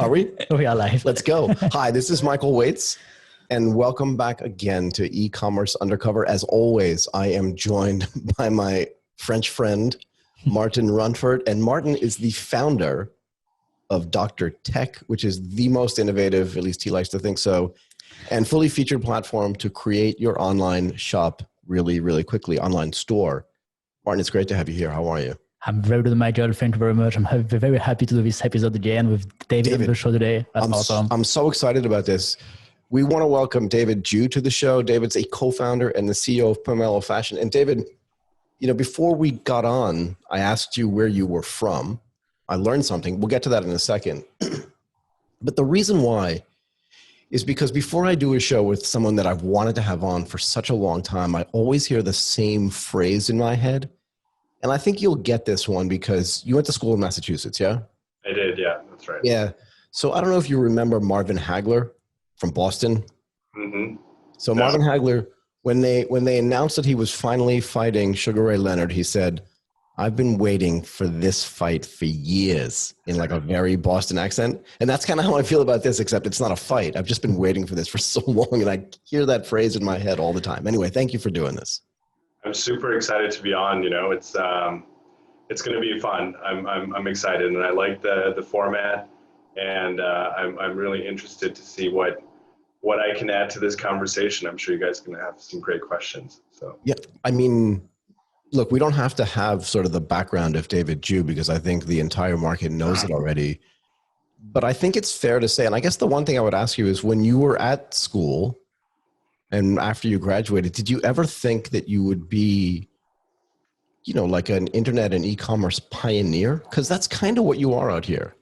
Are we? We are live. Let's go. Hi, this is Michael Waitze, and welcome back again to eCommerce Undercover. As always, I am joined by my French friend, Martin Ronfort, and Martin is the founder of DrTech, which is the most innovative, at least he likes to think so, and fully featured platform to create your online shop really, really quickly, online store. Martin, it's great to have you here. How are you? I'm very good, Michael. Thank you very much. I'm very happy to do this episode again with David on the show today. That's awesome. I'm so excited about this. We want to welcome David Jou to the show. David's a co-founder and the CEO of Pomelo Fashion. And David, you know, before we got on, I asked you where you were from. I learned something. We'll get to that in a second. But the reason why is because before I do a show with someone that I've wanted to have on for such a long time, I always hear the same phrase in my head. And I think you'll get this one because you went to school in Massachusetts, yeah? I did, yeah, that's right. Yeah. So I don't know if you remember Marvin Hagler from Boston. Mm-hmm. So Marvin Hagler, when they announced that he was finally fighting Sugar Ray Leonard, he said, "I've been waiting for this fight for years," in like a very Boston accent. And that's kind of how I feel about this, except it's not a fight. I've just been waiting for this for so long, and I hear that phrase in my head all the time. Anyway, thank you for doing this. I'm super excited to be on. You know, it's going to be fun. I'm excited, and I like the format, and I'm really interested to see what I can add to this conversation. I'm sure you guys are going to have some great questions. So yeah, I mean, look, we don't have to have sort of the background of David Jou because I think the entire market knows it already. But I think it's fair to say, and I guess the one thing I would ask you is, when you were at school and after you graduated, did you ever think that you would be, you know, like an internet and e-commerce pioneer? Because that's kind of what you are out here.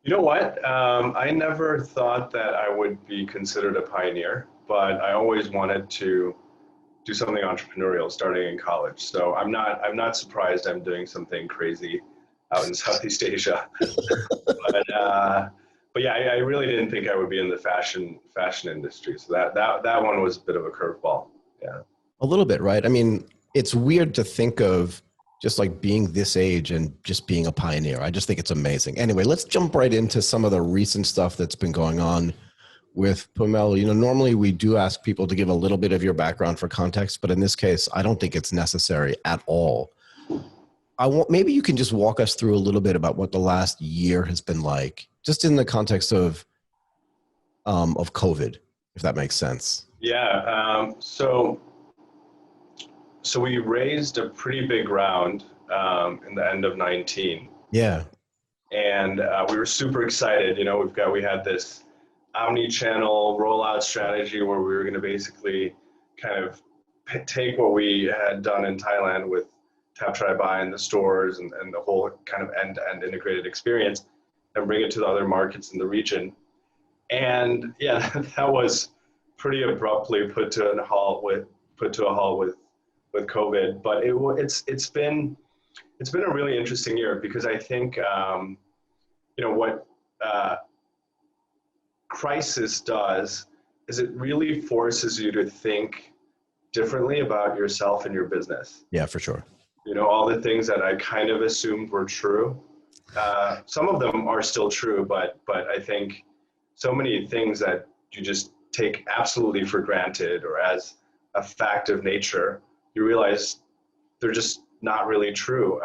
You know what? I never thought that I would be considered a pioneer, but I always wanted to do something entrepreneurial starting in college. So I'm not surprised I'm doing something crazy out in Southeast Asia. But yeah, I really didn't think I would be in the fashion industry. So that one was a bit of a curveball. Yeah. A little bit, right? I mean, it's weird to think of just like being this age and just being a pioneer. I just think it's amazing. Anyway, let's jump right into some of the recent stuff that's been going on with Pomelo. You know, normally we do ask people to give a little bit of your background for context, but in this case, I don't think it's necessary at all. Maybe you can just walk us through a little bit about what the last year has been like, just in the context of COVID, if that makes sense. Yeah. So we raised a pretty big round in the end of 19. Yeah. And we were super excited. You know, we had this Omni-channel rollout strategy where we were going to basically kind of take what we had done in Thailand with Tap, Try, Buy in the stores and the whole kind of end-to-end integrated experience and bring it to the other markets in the region. And yeah, that was pretty abruptly put to a halt with COVID. But it's been a really interesting year because I think you know what crisis does is it really forces you to think differently about yourself and your business. Yeah, for sure. You know, all the things that I kind of assumed were true. Some of them are still true, but I think so many things that you just take absolutely for granted or as a fact of nature, you realize they're just not really true,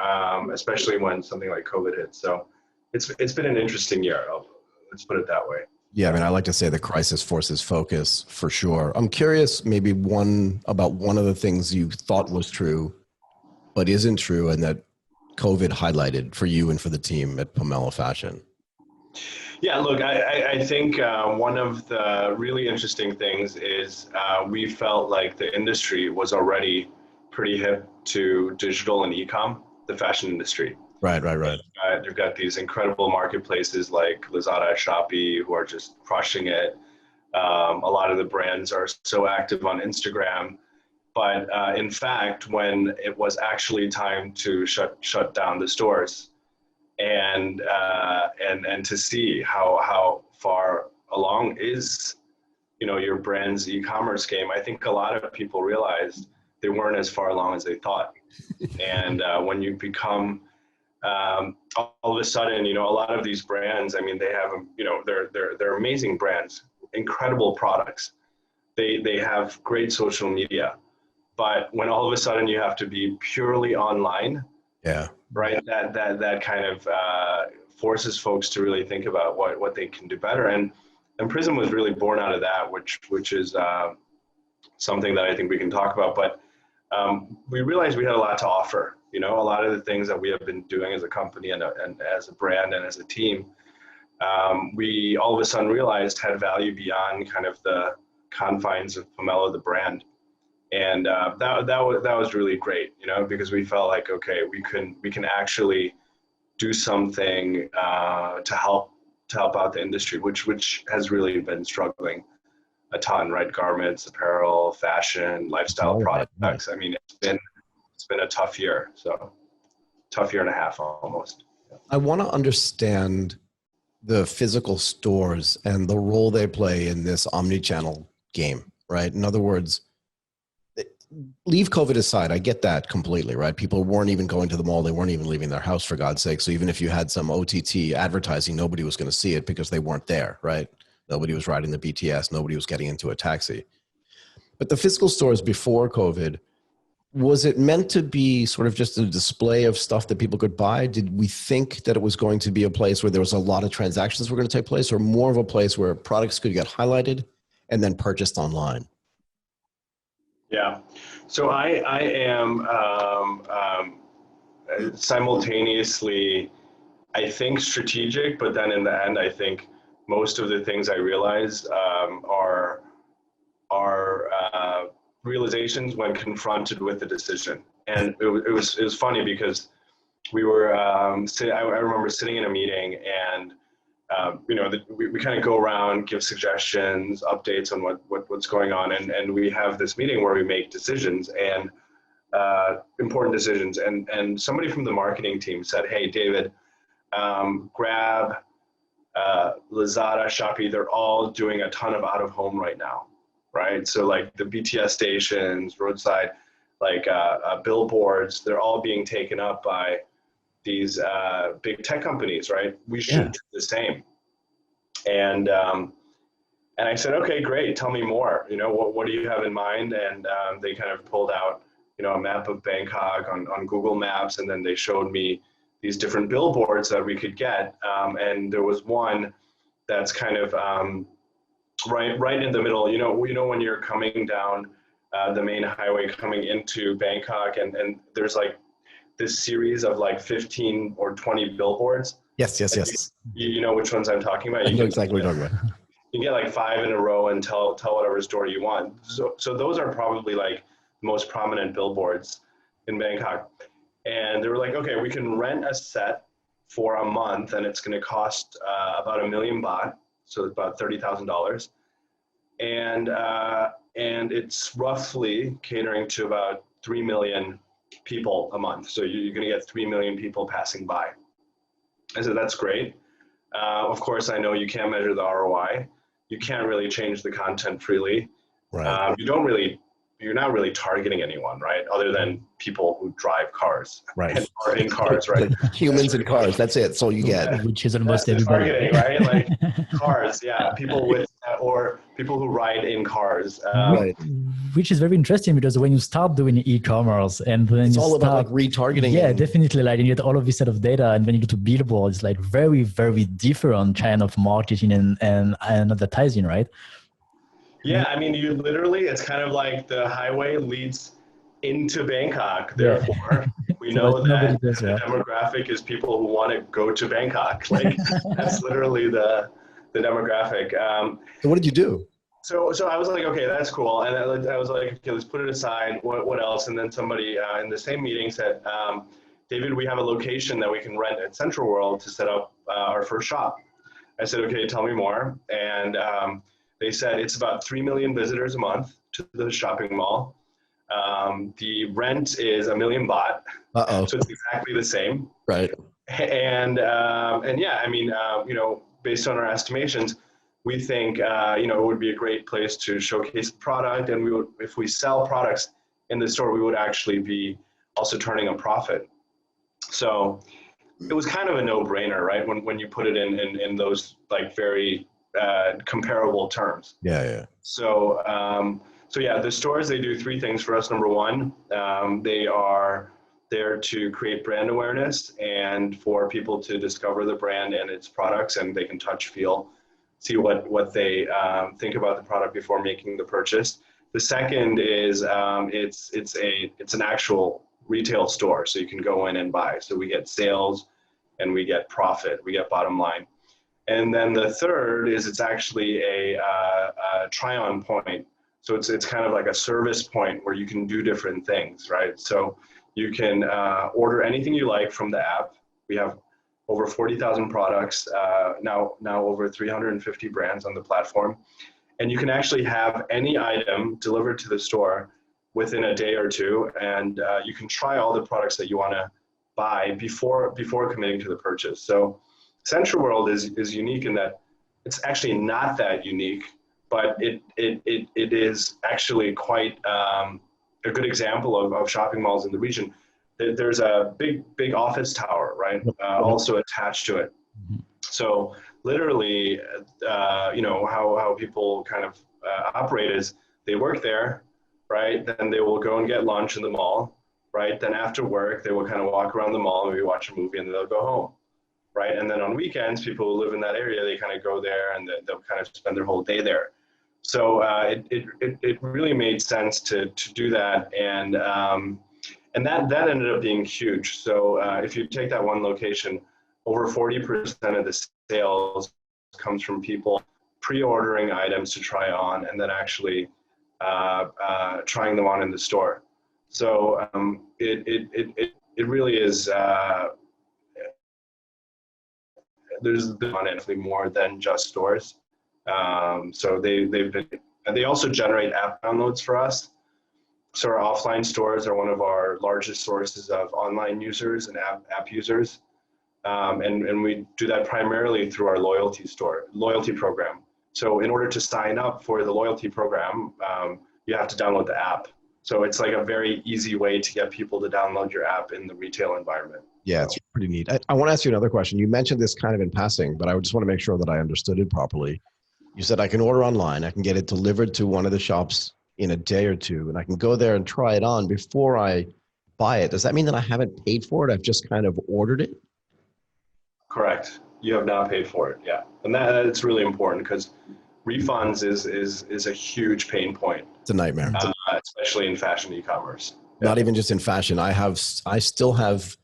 especially when something like COVID hits. So it's been an interesting year. Let's put it that way. Yeah, I mean, I like to say the crisis forces focus for sure. I'm curious maybe about one of the things you thought was true, but isn't true, and that COVID highlighted for you and for the team at Pomelo Fashion. Yeah, look, I think one of the really interesting things is we felt like the industry was already pretty hip to digital and e-com, the fashion industry. Right. You've got these incredible marketplaces like Lazada, Shopee, who are just crushing it. A lot of the brands are so active on Instagram. But in fact, when it was actually time to shut down the stores and to see how far along is, you know, your brand's e-commerce game, I think a lot of people realized they weren't as far along as they thought. And when you become all of a sudden, a lot of these brands, I mean, they have, they're amazing brands, incredible products. They have great social media, but when all of a sudden you have to be purely online, yeah, right, that kind of forces folks to really think about what they can do better. And Prism was really born out of that, which is something that I think we can talk about. But we realized we had a lot to offer. A lot of the things that we have been doing as a company and as a brand and as a team, we all of a sudden realized had value beyond kind of the confines of Pomelo, the brand. And that was really great, because we felt like, okay, we can actually do something to help out the industry, which has really been struggling a ton, right? Garments, apparel, fashion, lifestyle products. I mean, it's been a tough year. So tough year and a half almost. I want to understand the physical stores and the role they play in this omni-channel game, right? In other words, leave COVID aside. I get that completely, right? People weren't even going to the mall. They weren't even leaving their house, for God's sake. So even if you had some OTT advertising, nobody was going to see it because they weren't there, right? Nobody was riding the BTS. Nobody was getting into a taxi. But the physical stores before COVID, was it meant to be sort of just a display of stuff that people could buy? Did we think that it was going to be a place where there was a lot of transactions were going to take place, or more of a place where products could get highlighted and then purchased online? Yeah. So I am simultaneously, I think, strategic, but then in the end, I think most of the things I realize are realizations when confronted with the decision. And it was funny because we were I remember sitting in a meeting and we kind of go around, give suggestions, updates on what's going on, and we have this meeting where we make decisions and important decisions. And somebody from the marketing team said, "Hey, David, grab Lazada, Shopee. They're all doing a ton of out of home right now, right? So like the BTS stations, roadside, like billboards, they're all being taken up by these big tech companies, right? We should do the same." And I said, "Okay, great. Tell me more. What do you have in mind?" And they kind of pulled out, a map of Bangkok on Google Maps, and then they showed me these different billboards that we could get. And there was one that's kind of right in the middle. When you're coming down the main highway coming into Bangkok, and there's like this series of like 15 or 20 billboards. Yes. You know which ones I'm talking about? I know exactly what you're talking about. You can get like 5 in a row and tell whatever story you want. So those are probably like the most prominent billboards in Bangkok. And they were like, "Okay, we can rent a set for a month and it's going to cost about 1 million baht. So it's about $30,000. And it's roughly catering to about 3 million people a month. So you're going to get 3 million people passing by." I said, "That's great. Of course, I know you can't measure the ROI. You can't really change the content freely. Right. You're not really targeting anyone, right? Other than people who drive cars, right? And are in cars, right? Humans in cars. That's it. That's all you get. Which is almost everybody, targeting, right? Like cars, yeah. People with or people who ride in cars. Right. Which is very interesting because when you start doing e-commerce and then it's all about like retargeting. Yeah, definitely. Like you get all of this set of data, and when you go to billboards, like very, very different kind of marketing and advertising, right? Yeah, I mean, it's kind of like the highway leads into Bangkok. Therefore, we know that the demographic is people who want to go to Bangkok. Like that's literally the demographic. So what did you do? So I was like, okay, that's cool. And I was like, okay, let's put it aside. What else? And then somebody in the same meeting said, "David, we have a location that we can rent at Central World to set up our first shop." I said, "Okay, tell me more." And they said it's about 3 million visitors a month to the shopping mall. The rent is 1 million baht. So it's exactly the same. Right. And yeah, I mean, based on our estimations, we think, it would be a great place to showcase the product. And if we sell products in the store, we would actually be also turning a profit. So it was kind of a no-brainer, right? When you put it in those like very comparable terms. Yeah. So yeah, the stores, they do three things for us. Number one, they are there to create brand awareness and for people to discover the brand and its products, and they can touch, feel, see what they think about the product before making the purchase. The second is it's an actual retail store, so you can go in and buy. So we get sales and we get profit, we get bottom line. And then the third is it's actually a try-on point. So it's kind of like a service point where you can do different things, right? So you can order anything you like from the app. We have over 40,000 products, now over 350 brands on the platform. And you can actually have any item delivered to the store within a day or two, and you can try all the products that you want to buy before committing to the purchase. So Central World is unique in that it's actually not that unique, but it is actually quite a good example of shopping malls in the region. There's a big office tower, right, also attached to it. So literally, how people kind of operate is they work there, right? Then they will go and get lunch in the mall, right? Then after work, they will kind of walk around the mall, maybe watch a movie, and then they'll go home, right? And then on weekends, people who live in that area, they kind of go there and they'll kind of spend their whole day there. So it really made sense to do that, and that ended up being huge. So if you take that one location, over 40% of the sales comes from people pre-ordering items to try on and then actually trying them on in the store. So it really is. There's honestly more than just stores. So they also generate app downloads for us. So our offline stores are one of our largest sources of online users and app users. And we do that primarily through our loyalty program. So in order to sign up for the loyalty program, you have to download the app. So it's like a very easy way to get people to download your app in the retail environment. Yeah, it's pretty neat. I want to ask you another question. You mentioned this kind of in passing, but I just want to make sure that I understood it properly. You said I can order online, I can get it delivered to one of the shops in a day or two, and I can go there and try it on before I buy it. Does that mean that I haven't paid for it? I've just kind of ordered it? Correct. You have not paid for it, yeah. And that's really important because refunds is a huge pain point. It's a nightmare. Especially in fashion e-commerce. Not even just in fashion. I still have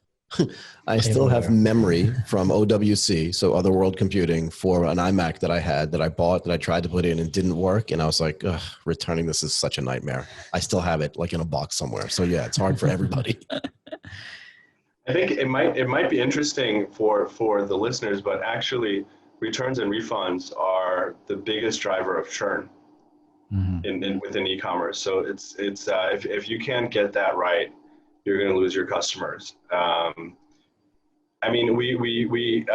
memory from OWC, so Other World Computing, for an iMac that I had that I bought, that I tried to put in and didn't work. And I was like, ugh, returning this is such a nightmare. I still have it like in a box somewhere. So yeah, it's hard for everybody. I think it might be interesting for the listeners, but actually returns and refunds are the biggest driver of churn within e-commerce. So it's if you can't get that right, you're going to lose your customers. I mean, we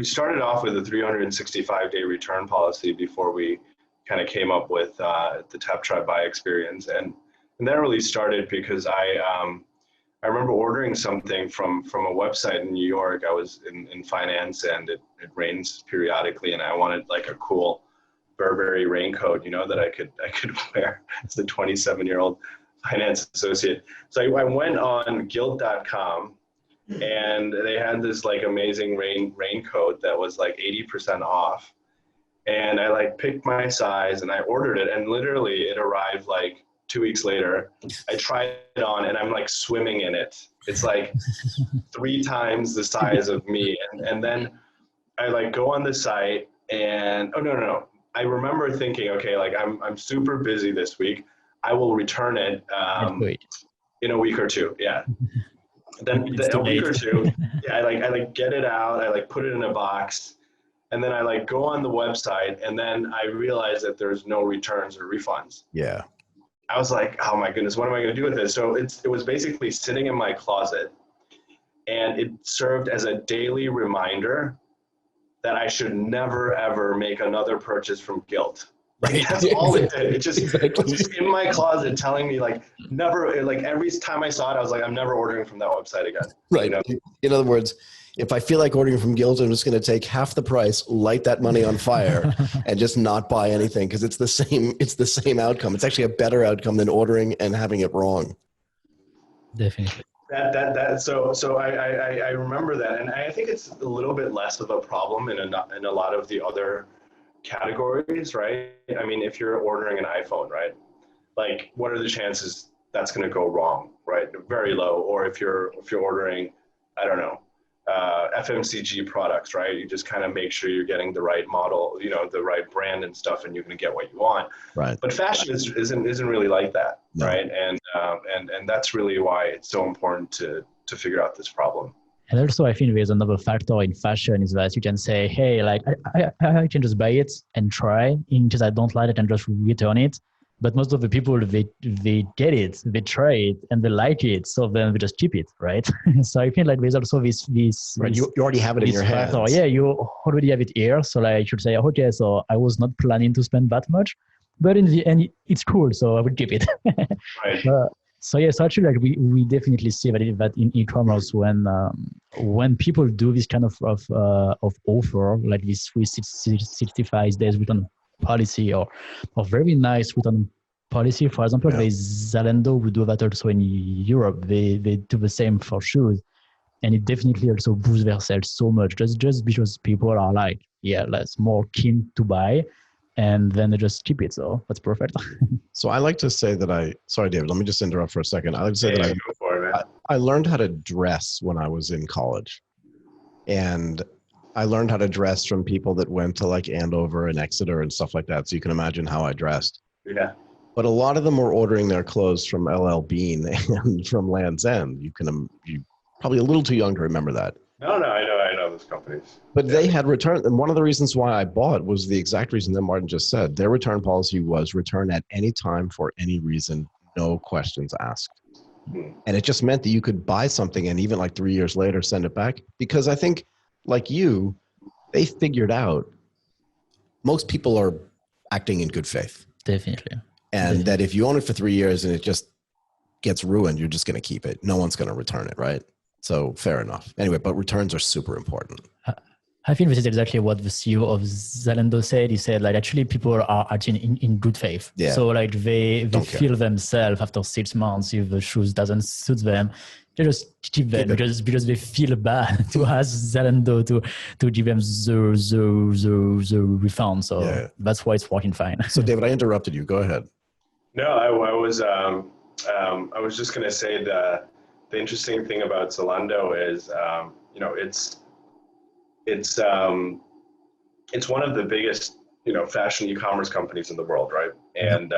started off with a 365-day return policy before we kind of came up with the Tap Try Buy experience, and that really started because I remember ordering something from a website in New York. I was in finance, and it rains periodically, and I wanted like a cool Burberry raincoat, that I could wear as a 27-year-old finance associate. So I went on Guild.com, and they had this like amazing raincoat that was like 80% off. And I like picked my size and I ordered it, and literally it arrived like 2 weeks later. I tried it on and I'm like swimming in it. It's like 3 times the size of me. And then I like go on the site and, oh, no. I remember thinking, okay, like I'm super busy this week. I will return it in a week or two. Yeah. Then a week or two, yeah, I like get it out. I like put it in a box, and then I like go on the website, and then I realize that there's no returns or refunds. Yeah. I was like, oh my goodness, what am I going to do with this? So it was basically sitting in my closet, and it served as a daily reminder that I should never, ever make another purchase from Guild. Right. That's all it did. It just, Exactly. was just in my closet telling me like never, like every time I saw it, I was like, I'm never ordering from that website again. Right. You know? In other words, if I feel like ordering from Guild, I'm just going to take half the price, light that money on fire, and just not buy anything because it's the same outcome. It's actually a better outcome than ordering and having it wrong. Definitely. So I remember that, and I think it's a little bit less of a problem in a lot of the other categories, right? I mean, if you're ordering an iPhone, right? Like, what are the chances that's going to go wrong, right? Very low. Or if you're ordering, I don't know, FMCG products, right? You just kind of make sure you're getting the right model, you know, the right brand and stuff, and you're going to get what you want. Right. But fashion isn't really like that, No. right? And that's really why it's so important to figure out this problem. And also, I think there's another factor in fashion is that you can say, hey, like I can just buy it and try in case I don't like it and just return it. But most of the people, they get it, they try it, and they like it, so then they just keep it, right? So I feel like there's also this Right. You already have it in your hands. Yeah, you already have it here. So like you should say, okay, so I was not planning to spend that much, but in the end, it's cool, so I would keep it. Right. So actually, like we definitely see that in e-commerce when people do this kind of offer, like this 365 days return policy or very nice return policy. For example, there's Zalando who do that also in Europe. They do the same for shoes, and it definitely also boosts their sales so much just because people are like, yeah, that's more keen to buy. And then they just keep it. So that's perfect. So I like to say that sorry, David, let me just interrupt for a second. I like to say that Go for it, man. I learned how to dress when I was in college. And I learned how to dress from people that went to like Andover and Exeter and stuff like that. So you can imagine how I dressed. Yeah. But a lot of them were ordering their clothes from LL Bean and from Land's End. You probably a little too young to remember that. No, I know those companies. But they had return, and one of the reasons why I bought was the exact reason that Martin just said. Their return policy was return at any time for any reason, no questions asked. And it just meant that you could buy something and even like 3 years later send it back. Because I think, like you, they figured out most people are acting in good faith. Definitely. And that if you own it for 3 years and it just gets ruined, you're just going to keep it. No one's going to return it, right? So fair enough. Anyway, but returns are super important. I think this is exactly what the CEO of Zalando said. He said, like, actually people are acting in good faith. Yeah. So like they feel themselves after 6 months if the shoes doesn't suit them, they just keep them because they feel bad to ask Zalando to give them the refund. So that's why it's working fine. So David, I interrupted you. Go ahead. No, I was just going to say that the interesting thing about Zalando is, you know, it's one of the biggest, you know, fashion e-commerce companies in the world, right? And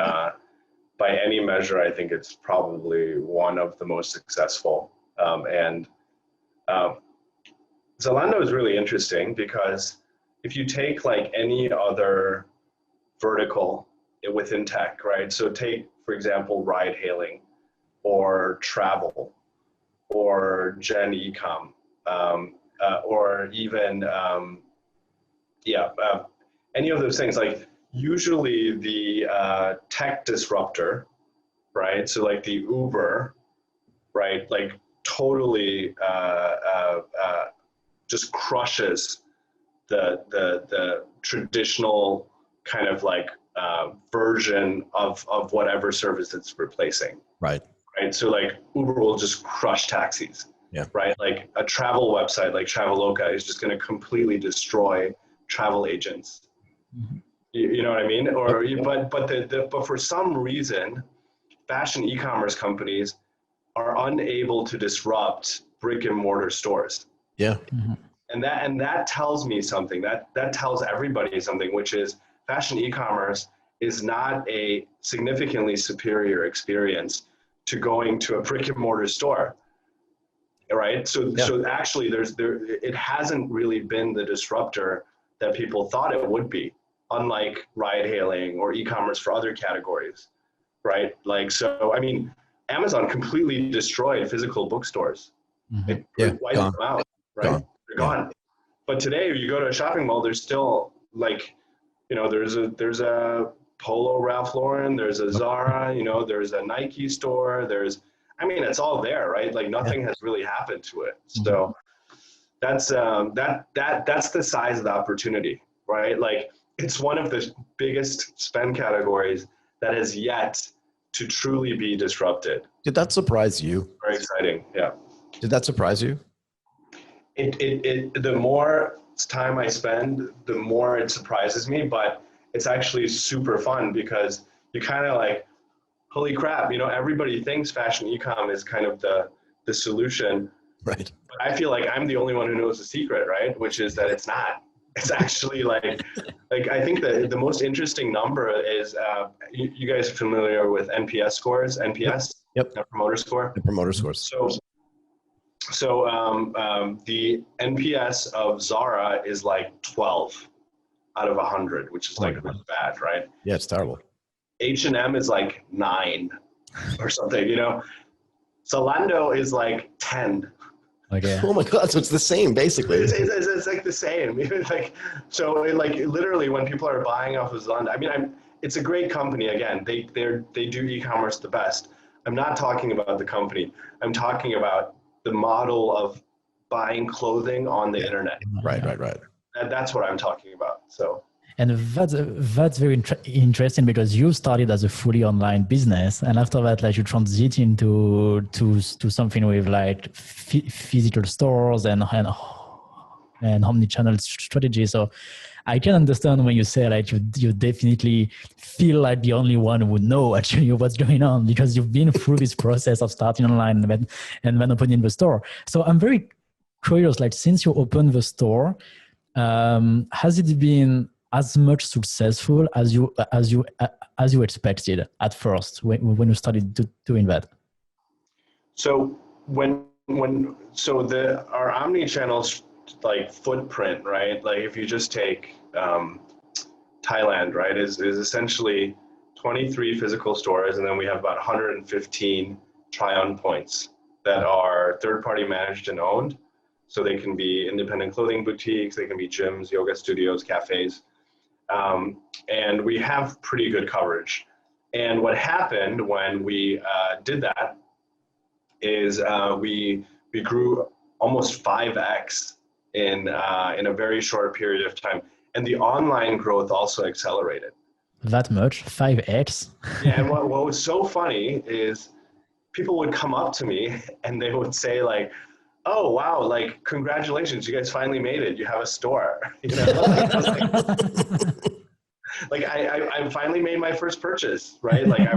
by any measure, I think it's probably one of the most successful. Zalando is really interesting because if you take like any other vertical within tech, right? So take, for example, ride hailing or travel or Gen e-com, or even, any of those things. Like usually the tech disruptor, right? So like the Uber, right? Like totally just crushes the traditional kind of like version of whatever service it's replacing. Right. Right. So like Uber will just crush taxis. Yeah. Right. Like a travel website like Traveloka is just going to completely destroy travel agents. Mm-hmm. You know what I mean? But for some reason, fashion e-commerce companies are unable to disrupt brick and mortar stores. Yeah. Mm-hmm. And that tells me something. That tells everybody something, which is fashion e-commerce is not a significantly superior experience to going to a brick and mortar store, right? So actually it hasn't really been the disruptor that people thought it would be, unlike ride hailing or e-commerce for other categories, right? Like, so, I mean, Amazon completely destroyed physical bookstores. Mm-hmm. It wiped them out, right? They're gone. But today, if you go to a shopping mall, there's still like, you know, there's a Polo Ralph Lauren, there's a Zara, you know, there's a Nike store, it's all there, right? Like nothing has really happened to it. So that's the size of the opportunity, right? Like it's one of the biggest spend categories that has yet to truly be disrupted. Did that surprise you? Very exciting. Yeah. Did that surprise you? The more time I spend, the more it surprises me, but it's actually super fun because you kind of like, holy crap, you know, everybody thinks fashion e-com is kind of the solution. Right. But I feel like I'm the only one who knows the secret, right? Which is that it's not. It's actually like I think the most interesting number is, you guys are familiar with NPS scores, NPS? Yep. Net Promoter Score? The promoter scores. So the NPS of Zara is like 12 out of 100, which is like really bad, right? Yeah, it's terrible. H&M is like 9 or something, you know? Zalando is like 10. Okay. Oh my God, so it's the same basically. It's like the same. Literally when people are buying off of Zalando, it's a great company. Again, they do e-commerce the best. I'm not talking about the company. I'm talking about the model of buying clothing on the internet. Right. That's what I'm talking about. So. And that's very interesting because you started as a fully online business, and after that, like you transition to something with like physical stores and omni-channel strategy. So I can understand when you say like you definitely feel like the only one who would know actually what's going on because you've been through this process of starting online and then opening the store. So I'm very curious, like since you opened the store, has it been as much successful as you expected at first when you started doing that? So our omni-channel like footprint, right? Like if you just take Thailand, right, is essentially 23 physical stores, and then we have about 115 try-on points that are third-party managed and owned. So they can be independent clothing boutiques, they can be gyms, yoga studios, cafes. And we have pretty good coverage. And what happened when we did that is we grew almost 5x in a very short period of time. And the online growth also accelerated. That much? 5x? Yeah, and what was so funny is people would come up to me and they would say like, oh, wow, like, congratulations, you guys finally made it. You have a store. You know, I finally made my first purchase, right? Like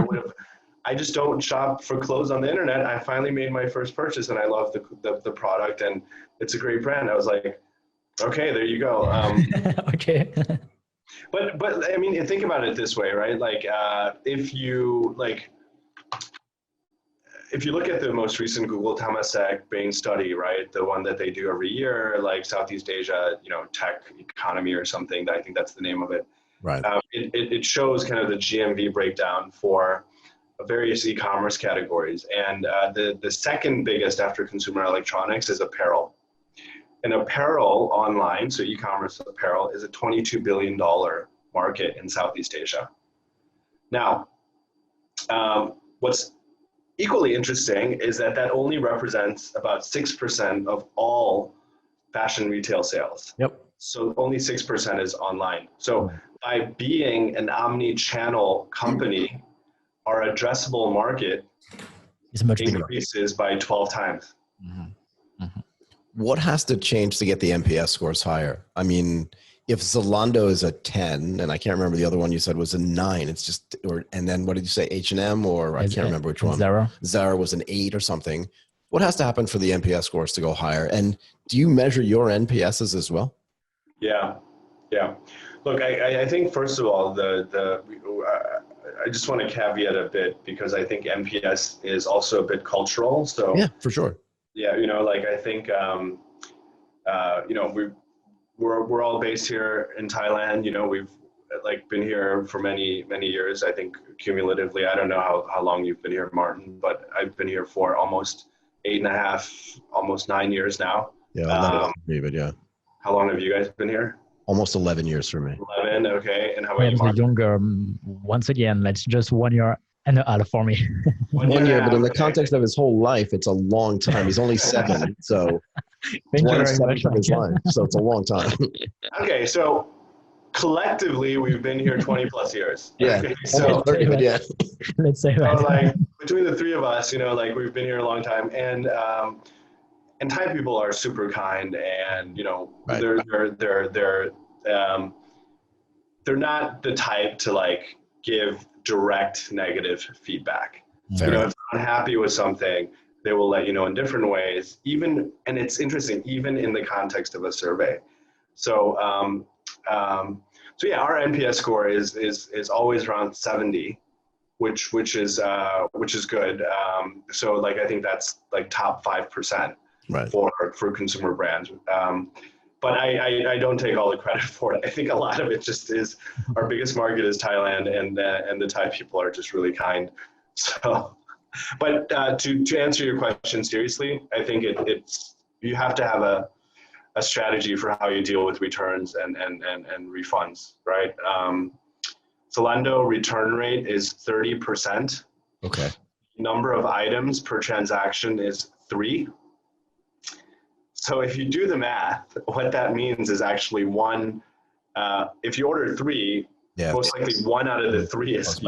I just don't shop for clothes on the internet. I finally made my first purchase and I love the product and it's a great brand. I was like, okay, there you go. Okay. But I mean, think about it this way, right? Like if you look at the most recent Google Temasek Bain study, right, the one that they do every year, like Southeast Asia, you know, tech economy or something, I think that's the name of it. Right. It shows kind of the GMV breakdown for various e-commerce categories. And the second biggest after consumer electronics is apparel. And apparel online, so e-commerce apparel, is a $22 billion market in Southeast Asia. Now, what's equally interesting is that only represents about 6% of all fashion retail sales. Yep. So only 6% is online. So by being an omni-channel company, our addressable market It's much increases by 12 times. Mm-hmm. Mm-hmm. What has to change to get the NPS scores higher? I mean, if Zalando is a 10, and I can't remember the other one you said was a 9, it's just, and then what did you say, H&M, or I can't remember which one. Zara was an 8 or something. What has to happen for the NPS scores to go higher? And do you measure your NPSs as well? Yeah. Look, I think first of all, I just want to caveat a bit because I think NPS is also a bit cultural. So yeah, for sure. Yeah, you know, like I think, you know, we're all based here in Thailand. You know, we've like been here for many years. I think cumulatively, I don't know how long you've been here, Martin, but I've been here for almost 8.5, almost 9 years now. Yeah, but yeah. How long have you guys been here? Almost 11 years for me. 11, okay. And how I about am you, the Mark? younger. Once again, that's just 1 year and a half for me. 1 year, and a but in half, the okay. context of his whole life, it's a long time. He's only 7, so Thank you one very much. seventh of his life. So it's a long time. Okay, so collectively, we've been here 20 plus years. Yeah, Okay, so, almost 30, but yeah. Let's say so that. like between the three of us, like we've been here a long time, and Thai people are super kind, and Right. um, they're not the type to like give direct negative feedback. Fair. If they're unhappy with something, they will let you know in different ways. And it's interesting, even in the context of a survey. So, so yeah, our NPS score is always around 70, which is good. So like I think that's like top 5%. Right. For consumer brands. But I don't take all the credit for it. I think a lot of it just is our biggest market is Thailand, and the Thai people are just really kind. So, but to answer your question seriously, I think it's you have to have a strategy for how you deal with returns and refunds, right? Zalando return rate is 30%. Okay. Number of items per transaction is 3. So if you do the math, what that means is actually one, if you order 3, most likely 1 out of the 3 is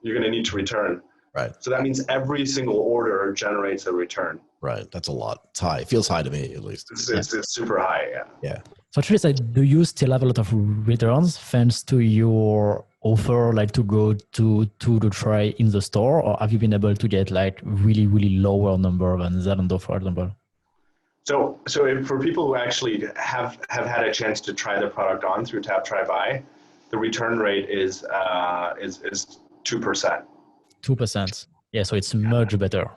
you're going to need to return. Right. So that means every single order generates a return. Right. That's a lot. It's high. It feels high to me, at least. It's super high, yeah. Yeah. So actually, do you still have a lot of returns thanks to your offer, like to go to try in the store, or have you been able to get like really, really lower number than Zalando, for example? So for people who actually have had a chance to try the product on through Tap Try Buy, the return rate is 2%. 2%. Yeah, so it's much better.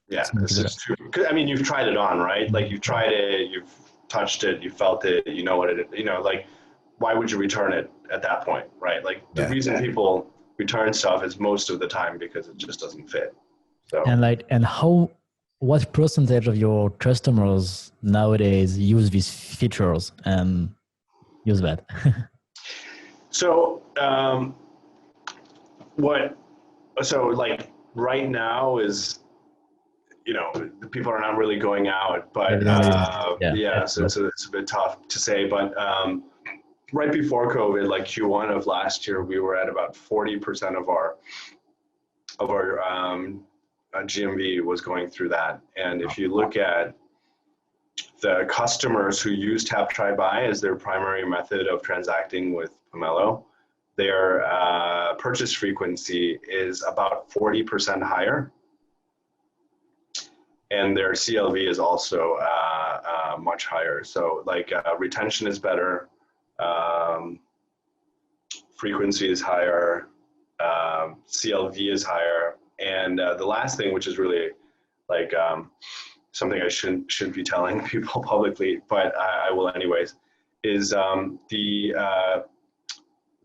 Yeah, it's just I mean, you've tried it on, right? Like you've tried it, you've touched it, you felt it, you know what it, like why would you return it at that point, right? Like the reason people return stuff is most of the time because it just doesn't fit. So what percentage of your customers nowadays use these features and use that? So like right now is, the people are not really going out, but so it's a bit tough to say, but right before COVID, like Q1 of last year, we were at about 40% of our GMV was going through that. And if you look at the customers who use Tap Try Buy as their primary method of transacting with Pomelo, their purchase frequency is about 40% higher. And their CLV is also much higher. So like retention is better, frequency is higher, CLV is higher. And the last thing, which is really like something I shouldn't be telling people publicly, but I will anyways, is the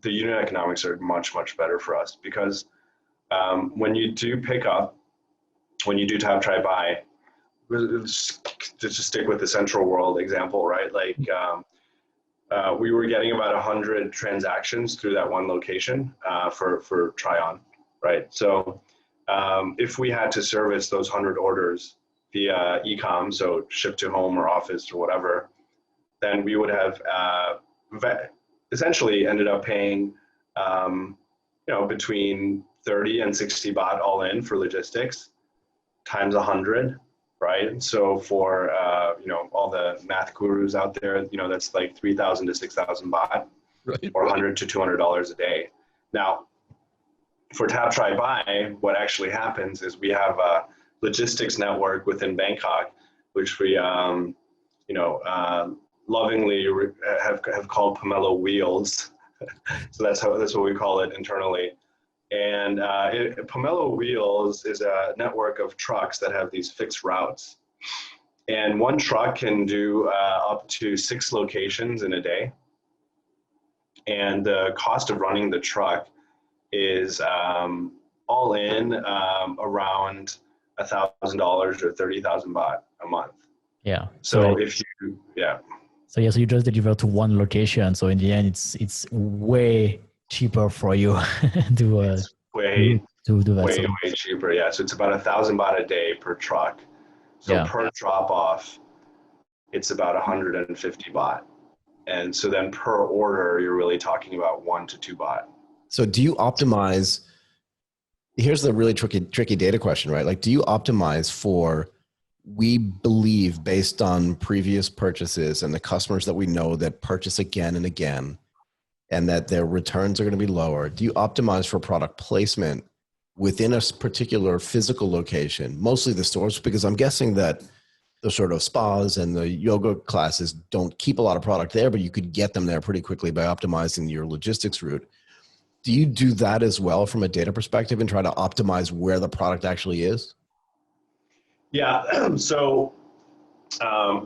unit economics are much, much better for us because when you do pick up, when you do Tap Try Buy, just stick with the Central World example, right? Like we were getting about 100 transactions through that one location for try on, right? So if we had to service those 100 orders via e-com, so ship to home or office or whatever, then we would have essentially ended up paying, between 30 and 60 baht all in for logistics times 100, right? So for, all the math gurus out there, that's like 3,000 to 6,000 baht, right, or $100 to $200 a day. Now, for Tap Try Buy, what actually happens is we have a logistics network within Bangkok, which we, lovingly have called Pomelo Wheels. So that's what we call it internally. And Pomelo Wheels is a network of trucks that have these fixed routes. And one truck can do up to 6 locations in a day. And the cost of running the truck is all in around $1,000 or 30,000 baht a month. Yeah. So if you, So yeah, so you just deliver to one location. So in the end, it's way cheaper for you to It's way do that. way So way cheaper. Yeah, so it's about 1,000 baht a day per truck. So yeah, per drop off, it's about 150 baht. And so then per order, you're really talking about 1 to 2 baht. So do you optimize? Here's the really tricky data question, right? Like, do you optimize for, we believe based on previous purchases and the customers that we know that purchase again and again, and that their returns are going to be lower? Do you optimize for product placement within a particular physical location, mostly the stores? Because I'm guessing that the sort of spas and the yoga classes don't keep a lot of product there, but you could get them there pretty quickly by optimizing your logistics route. Do you do that as well from a data perspective and try to optimize where the product actually is? Yeah, so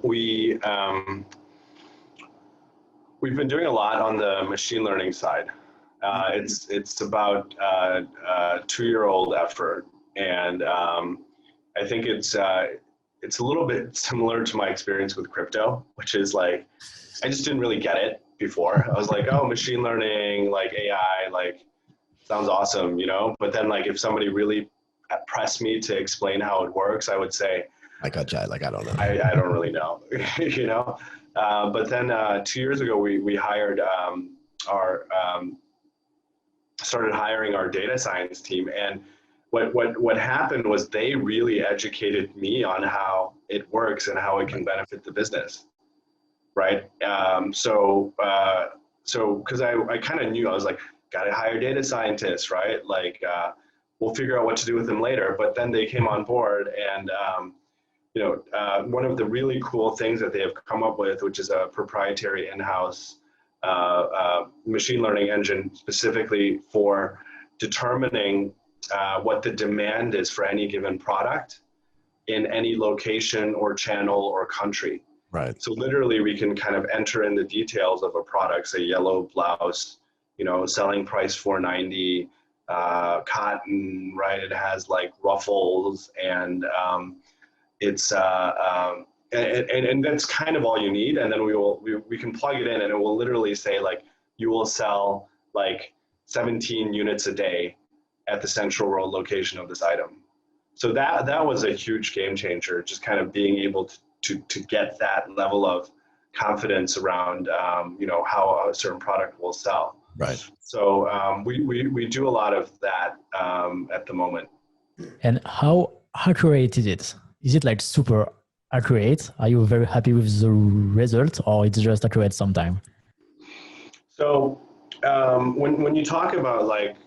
we've been doing a lot on the machine learning side. It's about a 2-year-old effort, and I think it's a little bit similar to my experience with crypto, which is like I just didn't really get it before. I was like, oh, machine learning, like AI, like sounds awesome, you know? But then like if somebody really pressed me to explain how it works, I would say, I don't know. I don't really know, you know? But then 2 years ago, we hired started hiring our data science team. And what happened was they really educated me on how it works and how it can benefit the business, right? So because I kind of knew, I was like, got to hire data scientists, right? Like, we'll figure out what to do with them later. But then they came on board, and one of the really cool things that they have come up with, which is a proprietary in-house machine learning engine specifically for determining what the demand is for any given product in any location or channel or country. Right. So literally we can kind of enter in the details of a product, say yellow blouse, selling price $490, cotton, right? It has like ruffles, and it's and that's kind of all you need. And then we can plug it in, and it will literally say like, you will sell like 17 units a day at the Central World location of this item. So that was a huge game changer, just kind of being able to get that level of confidence around how a certain product will sell. Right. So we do a lot of that at the moment. and how accurate is it? Is it like super accurate? Are you very happy with the result, or it's just accurate sometimes? So when you talk about like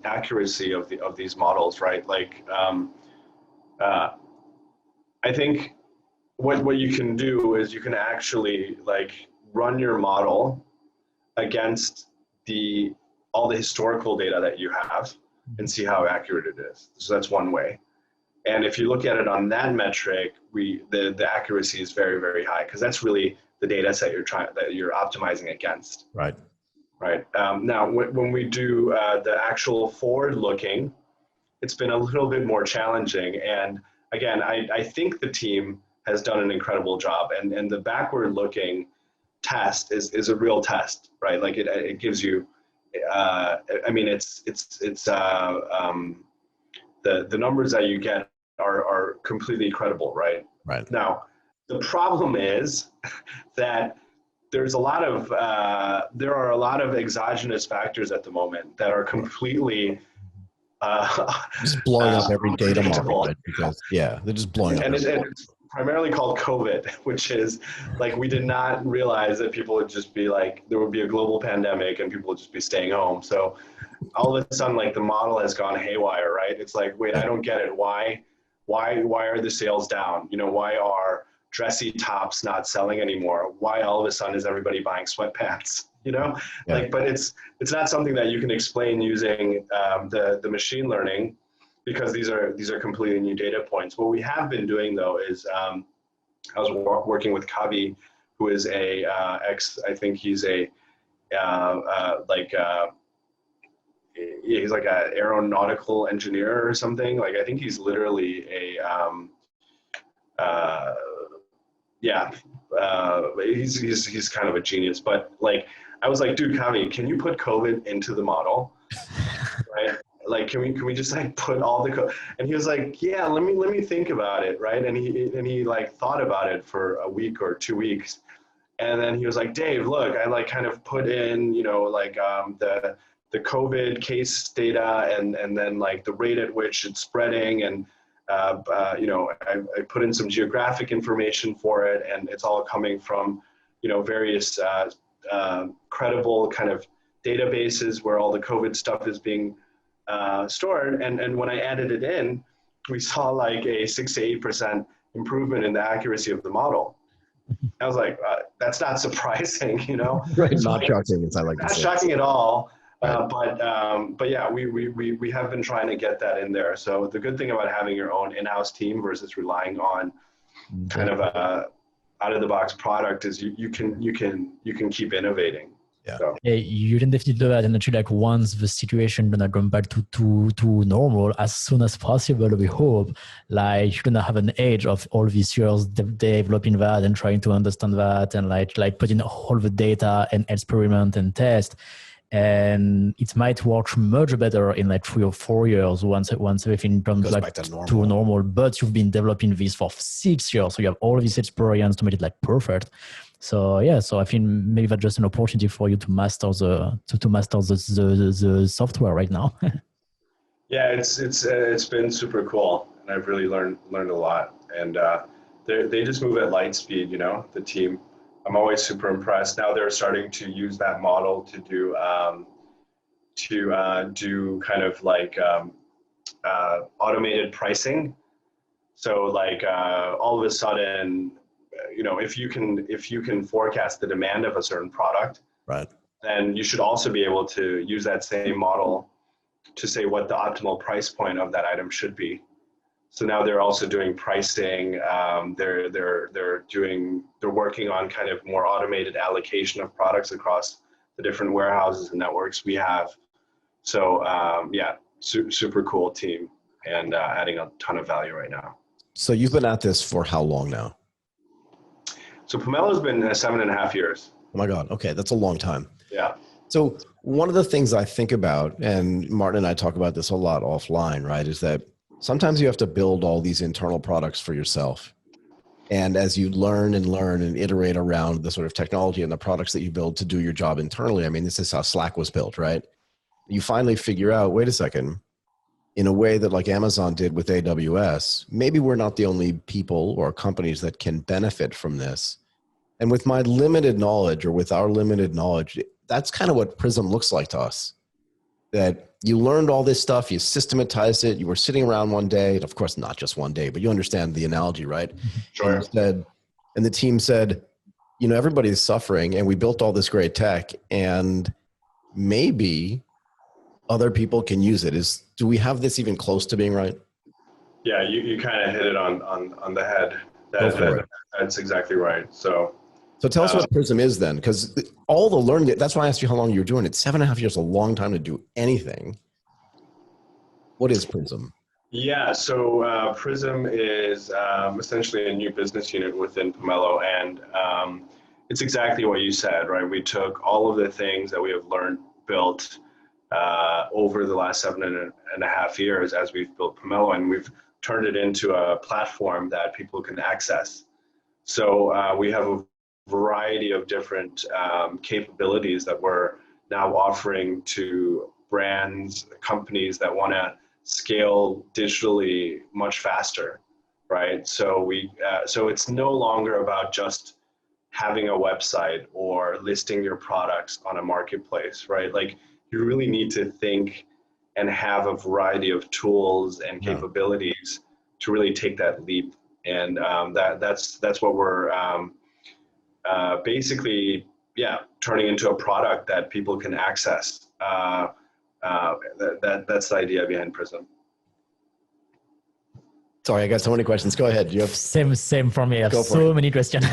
accuracy of these models, right? Like I think what you can do is you can actually like run your model against all the historical data that you have and see how accurate it is. So that's one way. And if you look at it on that metric, the accuracy is very, very high, because that's really the data set that you're optimizing against. Right. Right. Now, when we do the actual forward-looking, it's been a little bit more challenging. And again, I think the team has done an incredible job. And the backward-looking test is a real test, right? Like it gives you, the numbers that you get are completely credible, right? Right. Now, the problem is that there are a lot of exogenous factors at the moment that are completely just blowing up every data model, right? Because they're just blowing up. And it's primarily called COVID, which is like, we did not realize that people would just be like, there would be a global pandemic and people would just be staying home. So all of a sudden, like, the model has gone haywire, right? It's like, wait, I don't get it. Why are the sales down? Why are dressy tops not selling anymore? Why all of a sudden is everybody buying sweatpants? But it's not something that you can explain using the machine learning, because these are completely new data points. What we have been doing though is I was working with Kavi, who is I think he's he's like an aeronautical engineer or something. Like, I think he's literally yeah, he's kind of a genius. But like, I was like, dude, Kami, can you put COVID into the model, right? Like, can we just like put all the code? And he was like, yeah, let me think about it, right? And he like thought about it for a week or 2 weeks, and then he was like, Dave, look, I like kind of put in, like the COVID case data and then like the rate at which it's spreading, and I put in some geographic information for it, and it's all coming from various credible kind of databases where all the COVID stuff is being stored. And when I added it in, we saw like a 6 to 8% improvement in the accuracy of the model. I was like, that's not surprising, Right, not shocking. It's not shocking at all. But yeah, we have been trying to get that in there. So the good thing about having your own in-house team versus relying on kind of a out-of-the-box product is you can keep innovating. Yeah. So. Yeah, you can definitely do that, and actually, like once the situation gonna come back to normal as soon as possible, we hope. Like you're gonna have an edge of all these years developing that and trying to understand that, and like putting all the data and experiment and test. And it might work much better in like 3 or 4 years once everything comes back to normal. But you've been developing this for 6 years, so you have all this experience to make it like perfect. So yeah, so I think maybe that's just an opportunity for you to master the software right now. Yeah, it's been super cool, and I've really learned a lot. And they just move at light speed, the team. I'm always super impressed. Now they're starting to use that model to do kind of like automated pricing. So like all of a sudden, if you can forecast the demand of a certain product, right, then you should also be able to use that same model to say what the optimal price point of that item should be. So now they're also doing pricing. They're working on kind of more automated allocation of products across the different warehouses and networks we have. So yeah, super cool team, and adding a ton of value right now. So you've been at this for how long now? So Pomelo's been 7.5 years. Oh my God. Okay. That's a long time. Yeah. So one of the things I think about, and Martin and I talk about this a lot offline, right, is that sometimes you have to build all these internal products for yourself. And as you learn and iterate around the sort of technology and the products that you build to do your job internally, I mean, this is how Slack was built, right? You finally figure out, wait a second, in a way that like Amazon did with AWS, maybe we're not the only people or companies that can benefit from this. And with my limited knowledge, or with our limited knowledge, that's kind of what Prism looks like to us. That you learned all this stuff, you systematized it, you were sitting around one day, of course, not just one day, but you understand the analogy, right? Sure. And the team said, everybody's suffering, and we built all this great tech, and maybe other people can use it. Do we have this even close to being right? Yeah, you kind of hit it on the head. That's exactly right. So tell us what Prism is then, because all the learning, that's why I asked you how long you were doing it. 7.5 years is a long time to do anything. What is Prism? Yeah, so Prism is essentially a new business unit within Pomelo, and it's exactly what you said, right? We took all of the things that we have built over the last 7.5 years as we've built Pomelo, and we've turned it into a platform that people can access. So we have a variety of different capabilities that we're now offering to brands, companies that want to scale digitally much faster, right? So so it's no longer about just having a website or listing your products on a marketplace, right? Like you really need to think and have a variety of tools and capabilities to really take that leap. And that's what we're basically, turning into a product that people can access. That's the idea behind Prism. Sorry, I got so many questions. Go ahead. You have same for me. I have so many questions.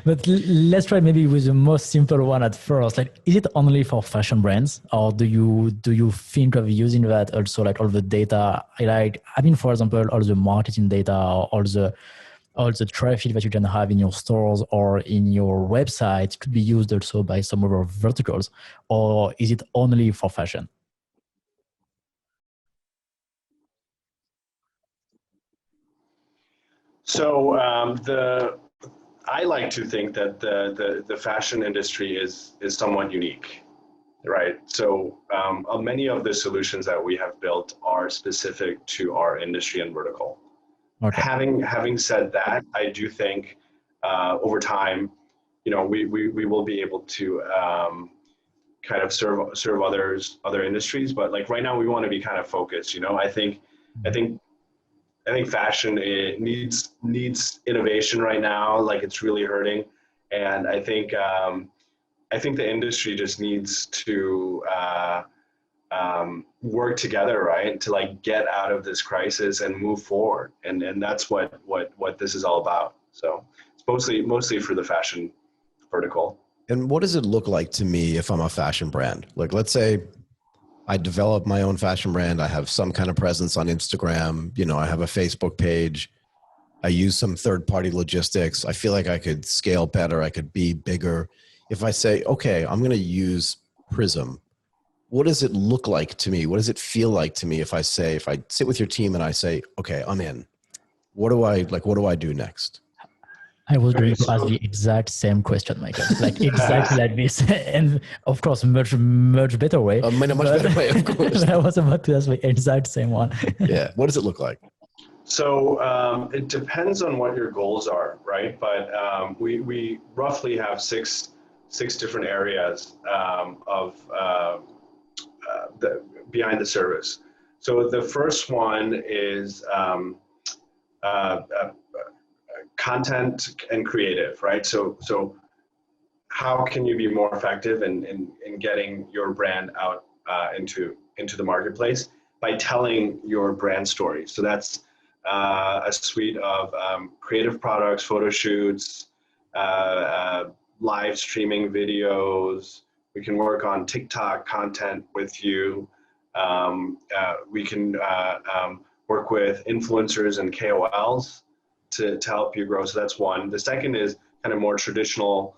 but let's try maybe with the most simple one at first. Like, is it only for fashion brands, or do you think of using that also, like all the data? Like, I mean, for example, all the marketing data, all the all the traffic that you can have in your stores or in your website could be used also by some other verticals, or is it only for fashion? So I like to think that the fashion industry is somewhat unique, right? So many of the solutions that we have built are specific to our industry and vertical. Okay. Having said that, I do think over time, we will be able to kind of serve other industries, but like right now we want to be kind of focused. I think fashion, it needs innovation right now. Like it's really hurting, and I think the industry just needs to work together, right, to like get out of this crisis and move forward, and that's what this is all about. So it's mostly for the fashion vertical. And what does it look like to me if I'm a fashion brand? Like, let's say I develop my own fashion brand. I have some kind of presence on Instagram. I have a Facebook page. I use some third-party logistics. I feel like I could scale better. I could be bigger. If I say, okay, I'm going to use Prism, what does it look like to me? What does it feel like to me if I sit with your team and I say, okay, I'm in. What do I do next? I was going to ask the exact same question, Michael. Like exactly like this, and of course, much better way. In a much better way, of course. I was about to ask the exact same one. Yeah. What does it look like? So it depends on what your goals are, right? But we roughly have six different areas of behind the service. So the first one is content and creative, right? So how can you be more effective in getting your brand out into the marketplace by telling your brand story? So that's a suite of creative products, photo shoots, live streaming videos. We can work on TikTok content with you. We can work with influencers and KOLs to help you grow. So that's one. The second is kind of more traditional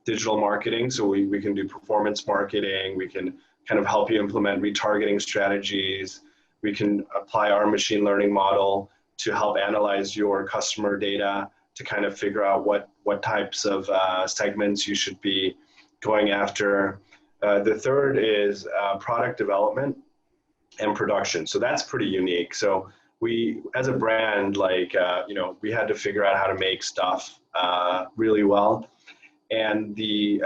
digital marketing. So we can do performance marketing. We can kind of help you implement retargeting strategies. We can apply our machine learning model to help analyze your customer data to kind of figure out what types of segments you should be going after. The third is product development and production. So that's pretty unique. So we, as a brand, we had to figure out how to make stuff really well. And the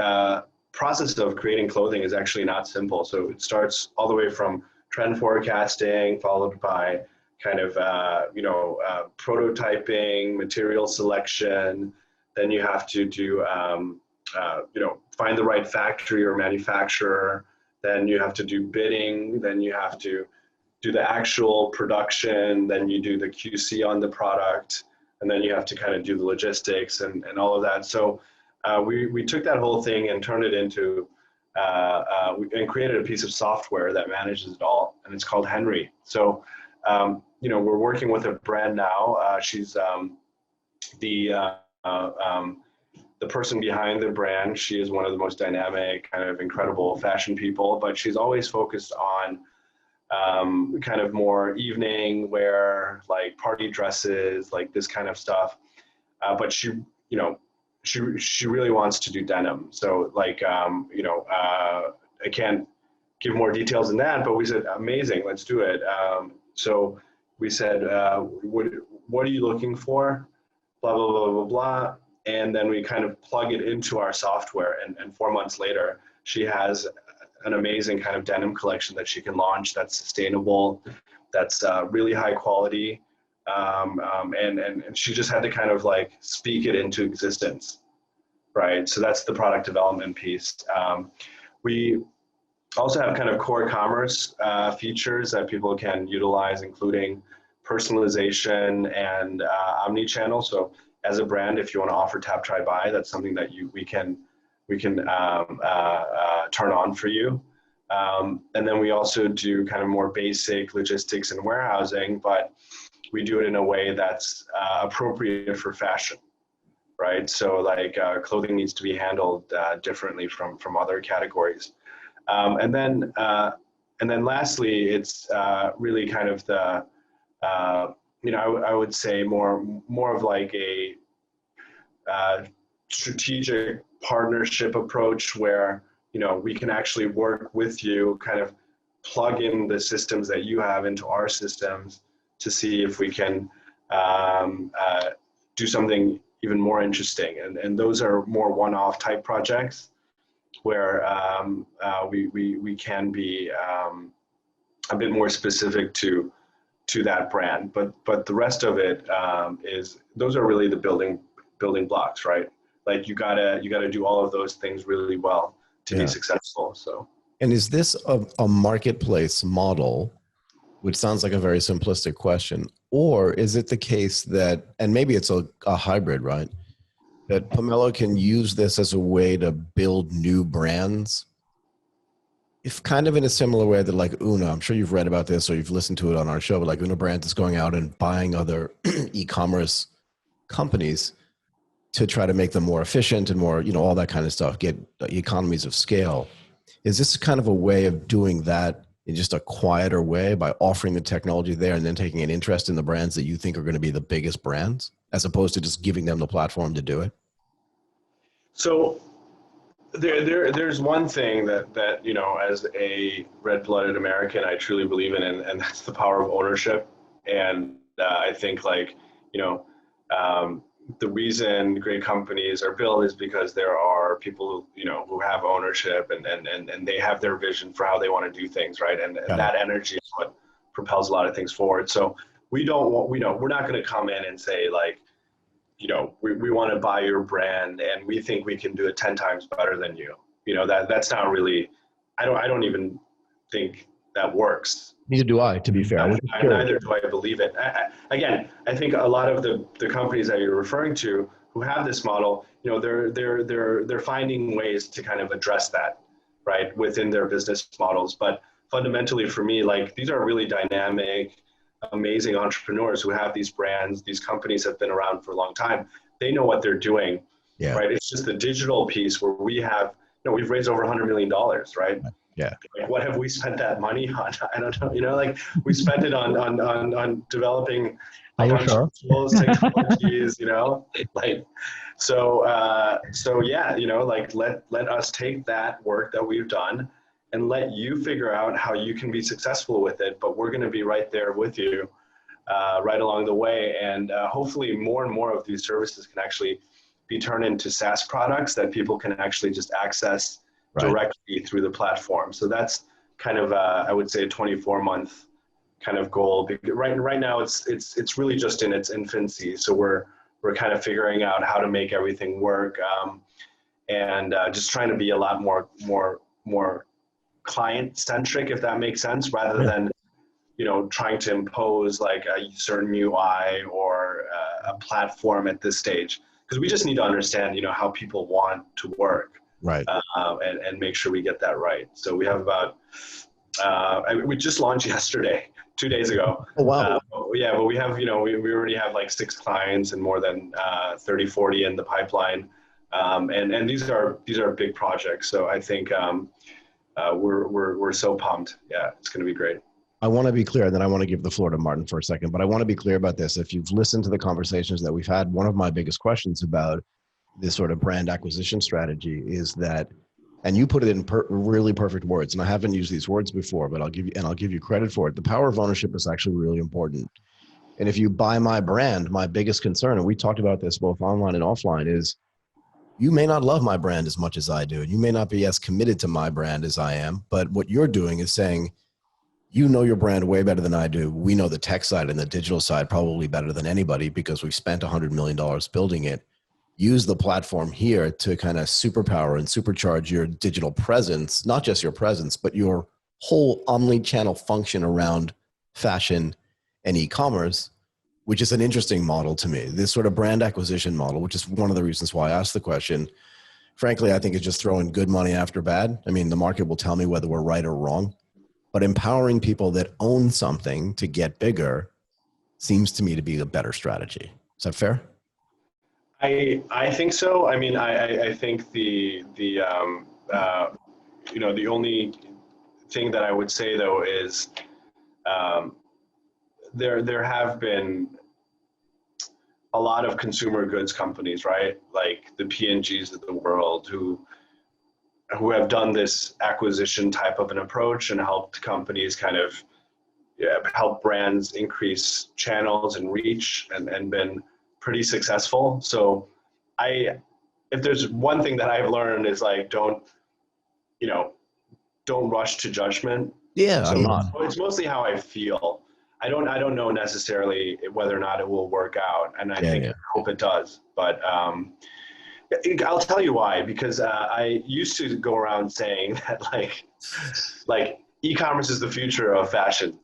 process of creating clothing is actually not simple. So it starts all the way from trend forecasting, followed by kind of, prototyping, material selection. Then you have to do, find the right factory or manufacturer. Then you have to do bidding. Then you have to do the actual production. Then you do the QC on the product. And then you have to kind of do the logistics and all of that. So we took that whole thing and turned it into, and created a piece of software that manages it all. And it's called Henry. So, we're working with a brand now. She's the person behind the brand. She is one of the most dynamic, kind of incredible fashion people, but she's always focused on kind of more evening wear, like party dresses, like this kind of stuff. But she really wants to do denim. So I can't give more details than that, but we said, amazing, let's do it. So we said, what are you looking for? Blah, blah, blah, blah, blah. And then we kind of plug it into our software. And 4 months later, she has an amazing kind of denim collection that she can launch that's sustainable, that's really high quality. And she just had to kind of like speak it into existence, right? So that's the product development piece. We also have kind of core commerce features that people can utilize, including personalization and omni-channel. So as a brand, if you want to offer tap, try, buy, that's something that we can turn on for you. And then we also do kind of more basic logistics and warehousing, but we do it in a way that's appropriate for fashion, right? So like clothing needs to be handled differently from other categories. And then lastly, it's really kind of the, I would say more of like a strategic partnership approach where, we can actually work with you, kind of plug in the systems that you have into our systems to see if we can do something even more interesting. And those are more one-off type projects where we can be a bit more specific to that brand. But the rest of it is, those are really the building blocks, right? Like you gotta do all of those things really well to be successful. So. And is this a marketplace model, which sounds like a very simplistic question, or is it the case that, and maybe it's a hybrid, right? That Pomelo can use this as a way to build new brands, if kind of in a similar way that like Una, I'm sure you've read about this or you've listened to it on our show, but like Una Brands is going out and buying other e-commerce companies to try to make them more efficient and more, all that kind of stuff, get economies of scale. Is this kind of a way of doing that in just a quieter way by offering the technology there and then taking an interest in the brands that you think are going to be the biggest brands, as opposed to just giving them the platform to do it? So there's one thing that as a red-blooded American, I truly believe in, and that's the power of ownership. And I think like, the reason great companies are built is because there are people who have ownership and they have their vision for how they want to do things, right? And that energy is what propels a lot of things forward. So we're not going to come in and say like, we want to buy your brand and we think we can do it 10 times better than you. That's not really, I don't even think that works. Neither do I, to be fair. Neither do I believe it. Again, I think a lot of the companies that you're referring to who have this model, they're finding ways to kind of address that, right, within their business models. But fundamentally for me, like these are really dynamic, amazing entrepreneurs who have these brands. These companies have been around for a long time. They know what they're doing, right? It's just the digital piece where we have, we've raised over $100 million, right? Yeah. Like, what have we spent that money on? I don't know. Like we spent it on developing tools, technologies, like, so yeah, like let us take that work that we've done and let you figure out how you can be successful with it. But we're going to be right there with you, right along the way. And hopefully more and more of these services can actually be turned into SaaS products that people can actually just access directly through the platform. So that's kind of I would say a 24-month kind of goal. Right now it's really just in its infancy. So we're kind of figuring out how to make everything work, and just trying to be a lot more client centric, if that makes sense, rather than trying to impose like a certain UI or a platform at this stage, because we just need to understand how people want to work. Right. And make sure we get that right. So we have about, we just launched yesterday, 2 days ago. Oh, wow. Yeah, but we have, we already have like 6 clients and more than 30, 40 in the pipeline. And these are big projects. So I think we're so pumped. Yeah, it's going to be great. I want to be clear, and then I want to give the floor to Martin for a second, but I want to be clear about this. If you've listened to the conversations that we've had, one of my biggest questions about this sort of brand acquisition strategy is that, and you put it in really perfect words, and I haven't used these words before, but I'll give you credit for it. The power of ownership is actually really important. And if you buy my brand, my biggest concern, and we talked about this both online and offline, is you may not love my brand as much as I do, and you may not be as committed to my brand as I am, but what you're doing is saying, you know your brand way better than I do. We know the tech side and the digital side probably better than anybody because we've spent $100 million building it. Use the platform here to kind of superpower and supercharge your digital presence, not just your presence, but your whole omni-channel function around fashion and e-commerce, which is an interesting model to me. This sort of brand acquisition model, which is one of the reasons why I asked the question, frankly, I think it's just throwing good money after bad. I mean, the market will tell me whether we're right or wrong, but empowering people that own something to get bigger seems to me to be a better strategy. Is that fair? I think so. I mean, I think the only thing that I would say though is there have been a lot of consumer goods companies, right? Like the P&Gs of the world who have done this acquisition type of an approach and helped companies kind of help brands increase channels and reach and been pretty successful. So if there's one thing that I've learned is like, don't rush to judgment. Yeah, so I'm not. It's mostly how I feel. I don't know necessarily whether or not it will work out, and I hope it does. But I'll tell you why. Because I used to go around saying that like e-commerce is the future of fashion.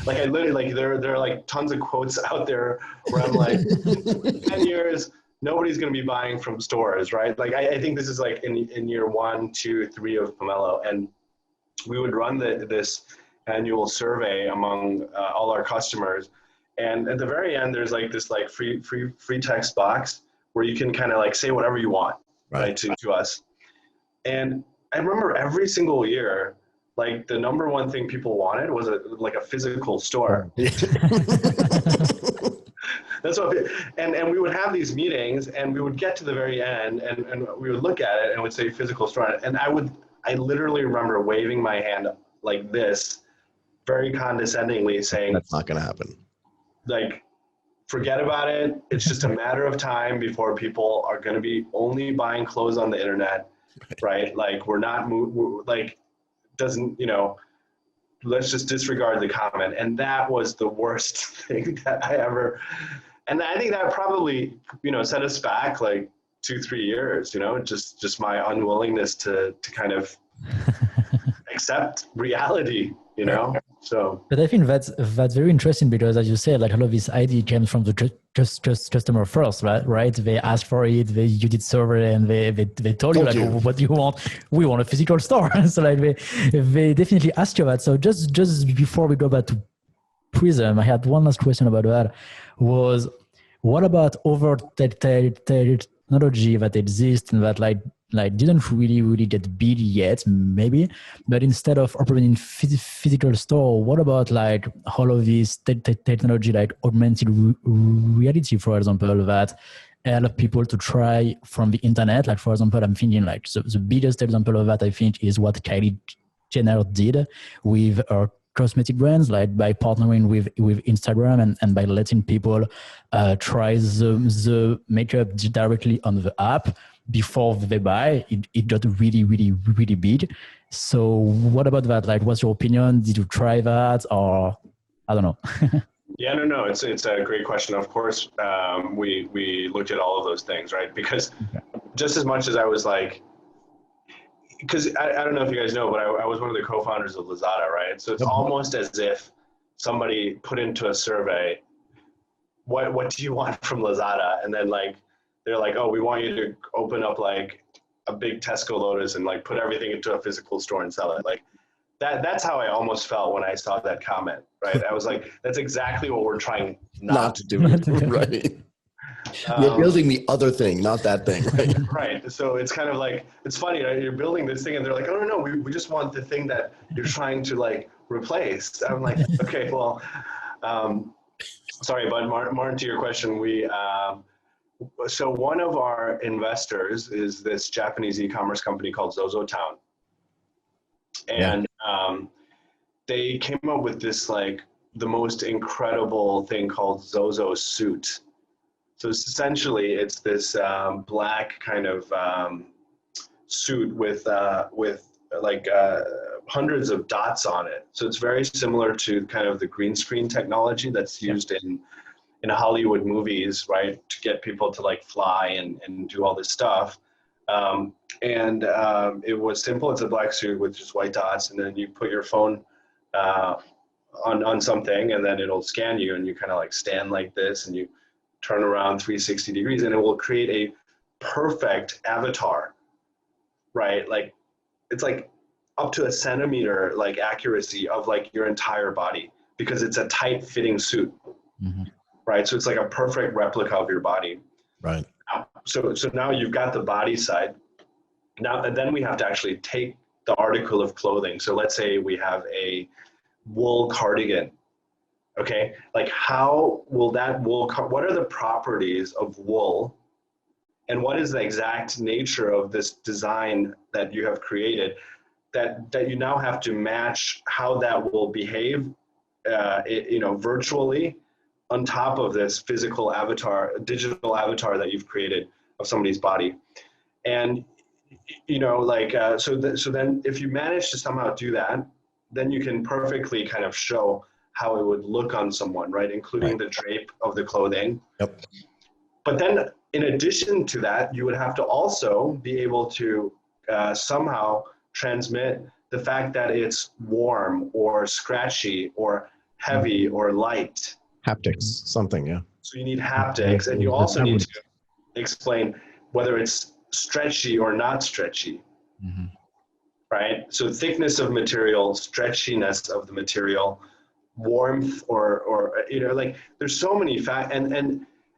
Like I literally there are like tons of quotes out there where I'm like, 10 years, nobody's going to be buying from stores, right? Like I think this is like in year 1, 2, 3 of Pomelo, and we would run this annual survey among all our customers, and at the very end there's like this like free text box where you can kind of like say whatever you want, right, to us. And I remember every single year, like the number one thing people wanted was a physical store. That's what, and we would have these meetings, and we would get to the very end, and we would look at it and would say physical store, and I literally remember waving my hand like this, very condescendingly saying, that's not going to happen. Like, forget about it. It's just a matter of time before people are going to be only buying clothes on the internet, right? Like let's just disregard the comment. And that was the worst thing that I ever, and I think that probably, set us back like 2-3 years, just my unwillingness to kind of accept reality, So, but I think that's very interesting, because as you said, like all of this idea came from the just customer first, right? They asked for it, you did survey, and they told you like, what do you want? We want a physical store. So like they definitely asked you that. So just before we go back to Prism, I had one last question about that. Was what about other technology that exists and that like didn't really get big yet, maybe, but instead of operating physical store, what about like all of this technology, like augmented reality, for example, that help people to try from the internet? Like, for example, I'm thinking like the biggest example of that, I think, is what Kylie Jenner did with her cosmetic brands, like by partnering with Instagram and by letting people try the makeup directly on the app before they buy. It got really big. So what about that? Like, what's your opinion? Did you try that, or I don't know? Yeah, no, it's a great question. Of course, we looked at all of those things, right? Because just as much as I was like, because I don't know if you guys know, but I was one of the co-founders of Lazada, right? So it's almost as if somebody put into a survey, what do you want from Lazada? And then like, they're like, oh, we want you to open up like a big Tesco Lotus and like put everything into a physical store and sell it. Like that's how I almost felt when I saw that comment, right? I was like, that's exactly what we're trying not to do. Right. You're building the other thing, not that thing, right? Right. So it's kind of like, it's funny, right? You're building this thing and they're like, oh, no, we just want the thing that you're trying to like replace. I'm like, okay, well, sorry, but Martin, to your question, so one of our investors is this Japanese e-commerce company called Zozo Town. And they came up with this like the most incredible thing called Zozo Suit. So essentially, it's this black kind of suit with like hundreds of dots on it. So it's very similar to kind of the green screen technology that's used in Hollywood movies, right, to get people to like fly and do all this stuff. It was simple. It's a black suit with just white dots, and then you put your phone on something, and then it'll scan you, and you kind of like stand like this, and you turn around 360 degrees, and it will create a perfect avatar, right? Like it's like up to a centimeter like accuracy of like your entire body, because it's a tight fitting suit. right? So it's like a perfect replica of your body. Right. So now you've got the body side. Now, and then we have to actually take the article of clothing. So let's say we have a wool cardigan. Okay, like how will that wool, what are the properties of wool, and what is the exact nature of this design that you have created that you now have to match how that will behave, virtually on top of this physical avatar, digital avatar that you've created of somebody's body. And, so then if you manage to somehow do that, then you can perfectly kind of show how it would look on someone, right? Including the drape of the clothing. Yep. But then in addition to that, you would have to also be able to somehow transmit the fact that it's warm or scratchy or heavy or light. Haptics, something, yeah. So you need haptics, and you also need to explain whether it's stretchy or not stretchy. Right? So thickness of material, stretchiness of the material, warmth, or there's so many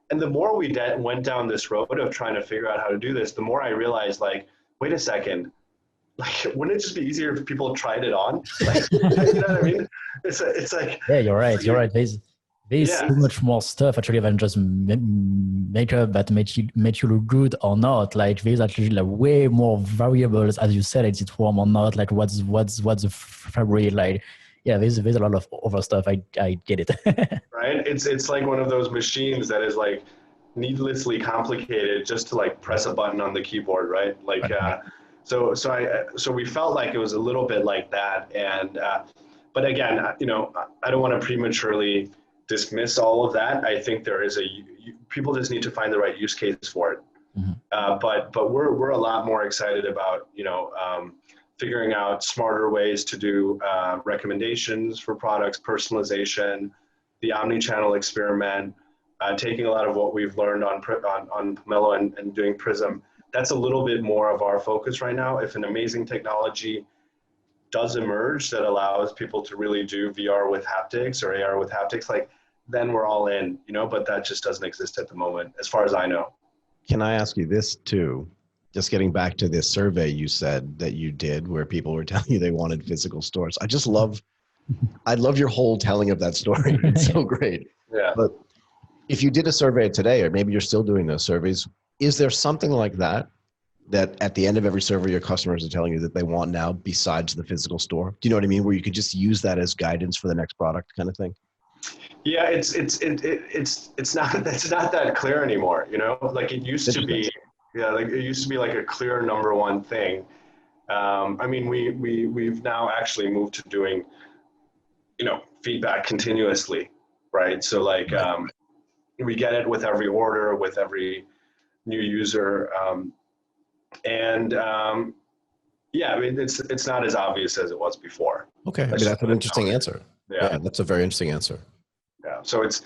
and the more we went down this road of trying to figure out how to do this, the more I realized, like, wait a second, like, wouldn't it just be easier if people tried it on? Like, you know what I mean? It's like, yeah, you're right. There's so much more stuff actually than just makeup that make you look good or not. Like there's actually like way more variables, as you said, is it warm or not? Like what's the fabric like? Yeah, there's a lot of other stuff. I get it. Right? It's like one of those machines that is like needlessly complicated just to like press a button on the keyboard, right? Like so we felt like it was a little bit like that, and but again, I don't want to prematurely dismiss all of that. I think there is people just need to find the right use case for it. But we're a lot more excited about figuring out smarter ways to do recommendations for products, personalization, the omni-channel experiment, taking a lot of what we've learned on Pomelo and doing Prism. That's a little bit more of our focus right now. If an amazing technology does emerge that allows people to really do VR with haptics or AR with haptics, like, then we're all in, but that just doesn't exist at the moment, as far as I know. Can I ask you this too? Just getting back to this survey you said that you did where people were telling you they wanted physical stores. I love your whole telling of that story. It's so great. Yeah. But if you did a survey today, or maybe you're still doing those surveys, is there something like that at the end of every survey your customers are telling you that they want now besides the physical store? Do you know what I mean? Where you could just use that as guidance for the next product kind of thing? Yeah, it's not that clear anymore, like it used to be. Yeah, like it used to be like a clear number one thing. I mean, we've now actually moved to doing, feedback continuously, right? So like we get it with every order, with every new user, yeah, I mean, it's not as obvious as it was before. Okay, I mean, that's an interesting answer. Yeah, that's a very interesting answer. Yeah, so it's,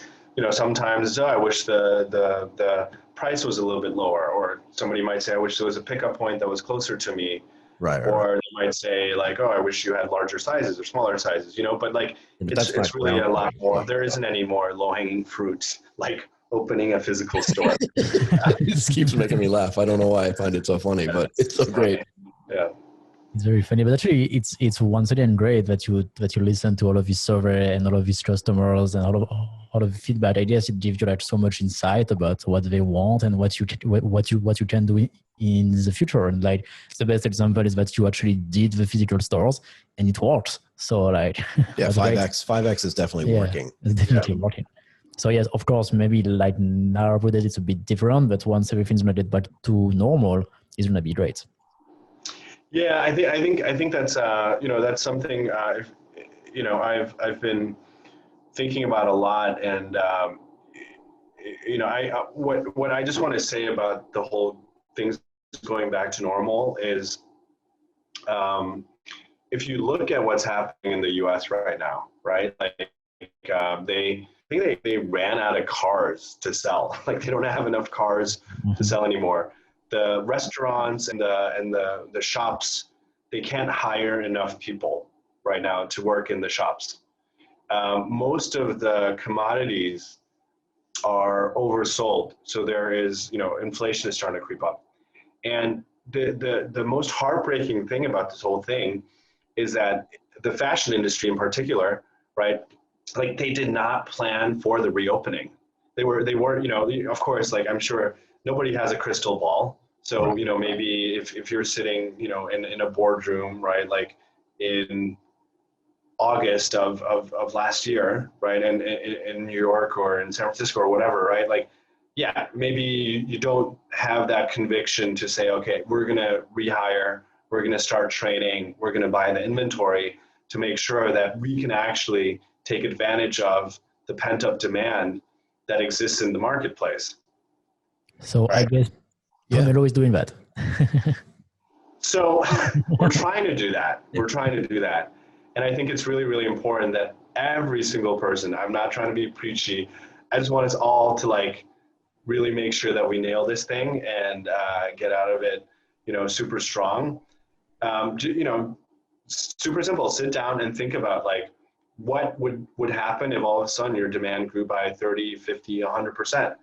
sometimes I wish the price was a little bit lower, or somebody might say, I wish there was a pickup point that was closer to me. Right. Or they might say like, oh, I wish you had larger sizes or smaller sizes, but like, it's really a lot more. There isn't any more low-hanging fruit, like opening a physical store. It just keeps making me laugh. I don't know why I find it so funny, but it's so great. Yeah. It's very funny, but actually, it's once again great that you listen to all of these survey and all of these customers and all of the feedback. I guess it gives you like so much insight about what they want and what you can do in the future. And like the best example is that you actually did the physical stores and it works. So like yeah, 5X is definitely working. It's definitely working. So yes, of course, maybe like nowadays it's a bit different, but once everything's gonna get back to normal, it's gonna be great. Yeah, I think that's that's something I've been thinking about a lot, and what I just want to say about the whole things going back to normal is, if you look at what's happening in the U.S. right now, right? Like they ran out of cars to sell. Like they don't have enough cars to sell anymore. The restaurants and the shops, they can't hire enough people right now to work in the shops. Most of the commodities are oversold. So there is, inflation is starting to creep up. And the most heartbreaking thing about this whole thing is that the fashion industry in particular, right? Like they did not plan for the reopening. They weren't, of course, like I'm sure nobody has a crystal ball. So, maybe if you're sitting, in a boardroom, right? Like in August of last year, right? And in New York or in San Francisco or whatever, right? Like, yeah, maybe you don't have that conviction to say, okay, we're going to rehire, we're going to start training, we're going to buy the inventory to make sure that we can actually take advantage of the pent-up demand that exists in the marketplace. So right? I guess Pomelo is doing that. So we're trying to do that. And I think it's really, really important that every single person, I'm not trying to be preachy, I just want us all to like really make sure that we nail this thing and get out of it, super strong. Super simple, sit down and think about like, what would happen if all of a sudden your demand grew by 30, 50, 100%?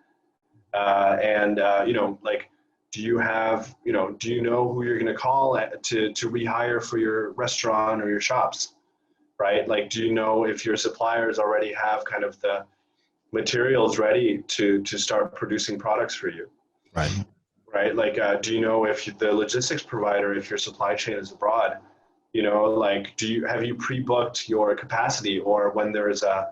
Like, do you know who you're going to call to rehire for your restaurant or your shops, right? Like, do you know if your suppliers already have kind of the materials ready to start producing products for you? Right? Like, do you know if the logistics provider, if your supply chain is abroad, like, have you pre-booked your capacity, or when there is a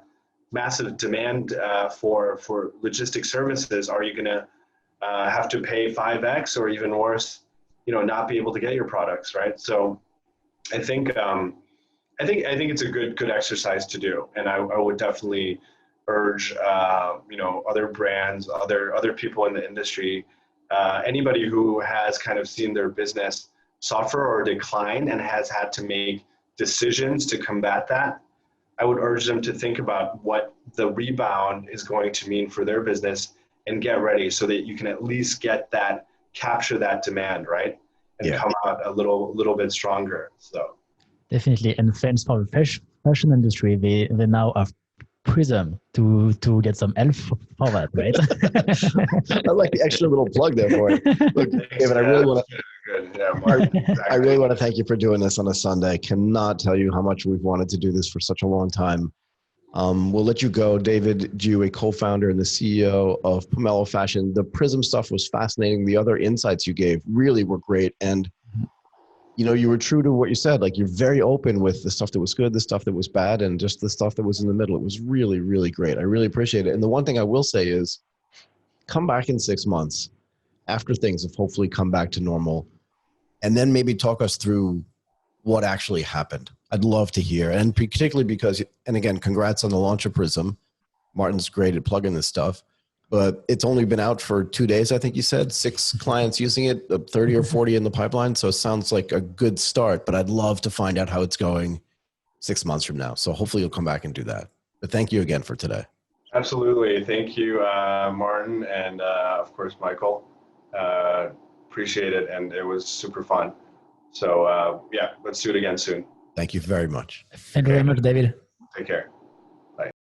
massive demand for logistic services, are you going to have to pay 5x or even worse, not be able to get your products, right? So I think it's a good exercise to do, and I would definitely urge other brands, other people in the industry, anybody who has kind of seen their business suffer or decline and has had to make decisions to combat that. I would urge them to think about what the rebound is going to mean for their business and get ready so that you can at least capture that demand, right? And come out a little bit stronger. So definitely. And thanks for the fashion industry. They now have Prism to get some help for that, right? I like the extra little plug there for it. Look, David, I really want to. Exactly. I really want to thank you for doing this on a Sunday. I cannot tell you how much we've wanted to do this for such a long time. We'll let you go. David Jou, a co-founder and the CEO of Pomelo Fashion. The Prism stuff was fascinating. The other insights you gave really were great. And, you were true to what you said. Like, you're very open with the stuff that was good, the stuff that was bad, and just the stuff that was in the middle. It was really, really great. I really appreciate it. And the one thing I will say is come back in 6 months after things have hopefully come back to normal, and then maybe talk us through what actually happened. I'd love to hear. And particularly because, and again, congrats on the launch of Prism. Martin's great at plugging this stuff, but it's only been out for 2 days. I think you said 6 clients using it, 30 or 40 in the pipeline. So it sounds like a good start, but I'd love to find out how it's going 6 months from now. So hopefully you'll come back and do that. But thank you again for today. Absolutely. Thank you, Martin. And of course, Michael, appreciate it. And it was super fun. So let's do it again soon. Thank you very much. Thank you very much, David. Take care.